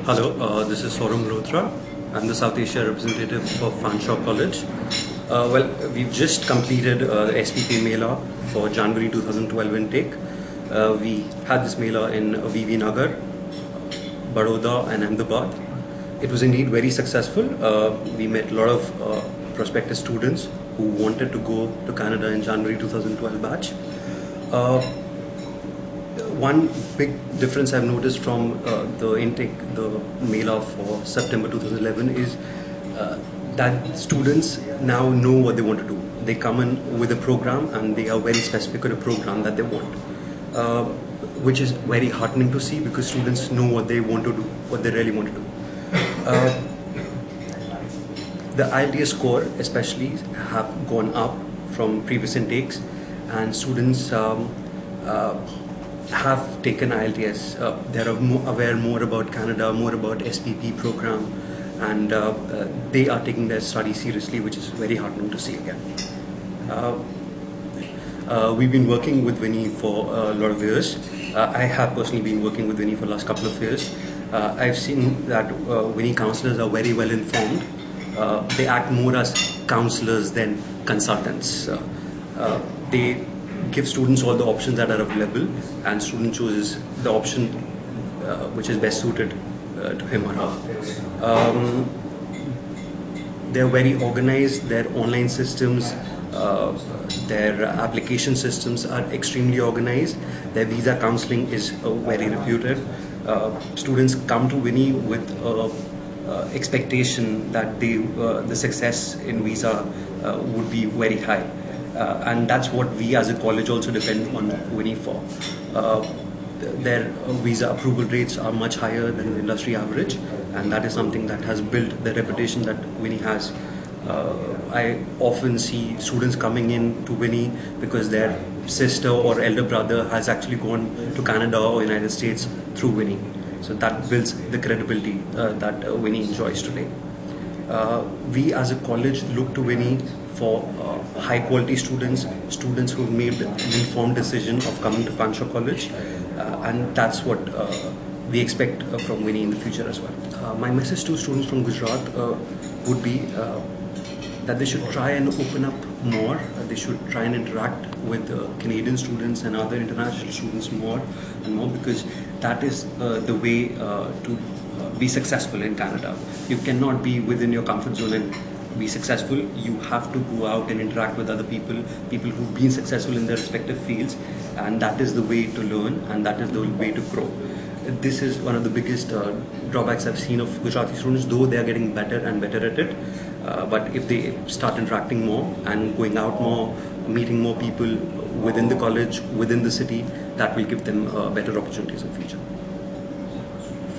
Hello, this is Saurabh Malhotra. I'm the South Asia representative for Fanshawe College. We've just completed the SPP Mela for January 2012 intake. We had this Mela in VV Nagar, Baroda and Ahmedabad. It was indeed very successful. We met a lot of prospective students who wanted to go to Canada in January 2012 batch. One big difference I've noticed from the intake, the Mela for September 2011 is that students now know what they want to do. They come in with a program and they are very specific with a program that they want, which is very heartening to see because students know what they want to do, what they really want to do. The IELTS score especially have gone up from previous intakes, and students have taken IELTS. They are aware more about Canada, more about SPP program, and they are taking their study seriously, which is very heartening to see again. We've been working with Winnie for a lot of years. I have personally been working with Winnie for the last couple of years. I've seen that Winnie counselors are very well informed. They act more as counselors than consultants. They give students all the options that are available, and student chooses the option which is best suited to him or her. They're very organized. Their online systems, their application systems are extremely organized. Their visa counseling is very reputed. Students come to Winnie with expectation that the success in visa would be very high. And that's what we as a college also depend on Winnie for. Their visa approval rates are much higher than the industry average, and that is something that has built the reputation that Winnie has. I often see students coming in to Winnie because their sister or elder brother has actually gone to Canada or United States through Winnie. So that builds the credibility that Winnie enjoys today. We as a college look to Winnie for high quality students who made an informed decision of coming to Fanshawe College, and that's what we expect from Winnie in the future as well. My message to students from Gujarat would be that they should try and open up more. They should try and interact with Canadian students and other international students more and more, because that is the way to be successful in Canada. You cannot be within your comfort zone and be successful. You have to go out and interact with other people who've been successful in their respective fields, and that is the way to learn, and that is the way to grow. This is one of the biggest drawbacks I've seen of Gujarati students, though they are getting better and better at it. But if they start interacting more and going out more, meeting more people within the college, within the city, that will give them better opportunities in the future.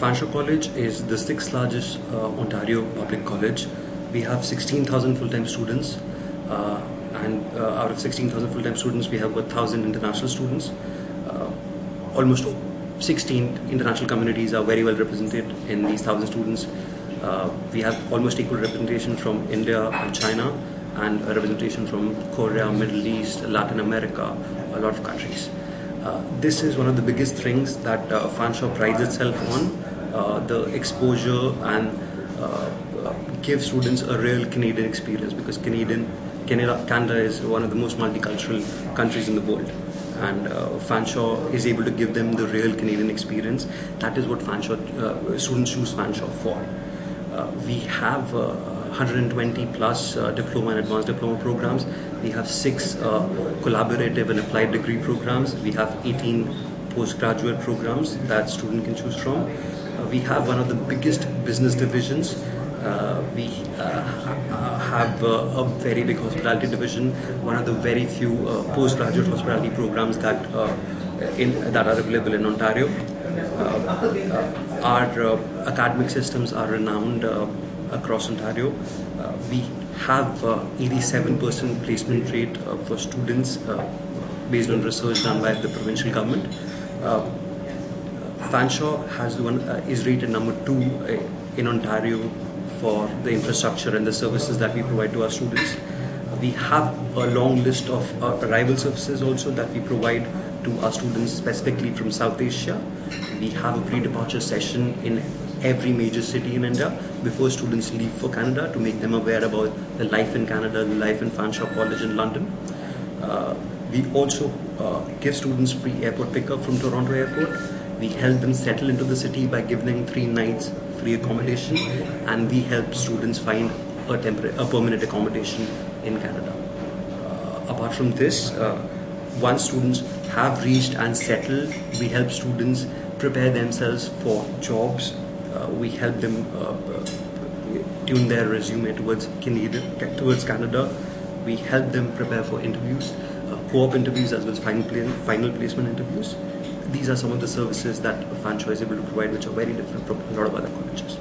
Fanshawe College is the 6th largest Ontario public college. We have 16,000 full-time students, and out of 16,000 full-time students, we have 1,000 international students. Almost 16 international communities are very well represented in these 1,000 students. We have almost equal representation from India and China, and a representation from Korea, Middle East, Latin America, a lot of countries. This is one of the biggest things that Fanshawe prides itself on, the exposure and give students a real Canadian experience, because Canada is one of the most multicultural countries in the world, and Fanshawe is able to give them the real Canadian experience. That is what students choose Fanshawe for. We have 120 plus diploma and advanced diploma programs. We have 6 collaborative and applied degree programs. We have 18 postgraduate programs that student can choose from. We have one of the biggest business divisions. We have a very big hospitality division, one of the very few postgraduate hospitality programs that are available in Ontario. Our academic systems are renowned across Ontario. We have 87% placement rate for students based on research done by the provincial government. Fanshawe is rated number 2 in Ontario for the infrastructure and the services that we provide to our students. We have a long list of arrival services also that we provide to our students specifically from South Asia. We have a pre-departure session in every major city in India before students leave for Canada, to make them aware about the life in Canada, the life in Fanshawe College in London. We also give students free airport pickup from Toronto Airport. We help them settle into the city by giving them 3 nights free accommodation, and we help students find a permanent accommodation in Canada. Apart from this, once students have reached and settled, we help students prepare themselves for jobs. We help them tune their resume towards Canada. We help them prepare for interviews, co-op interviews as well as final placement interviews. These are some of the services that Fanshawe is able to provide, which are very different from a lot of other colleges.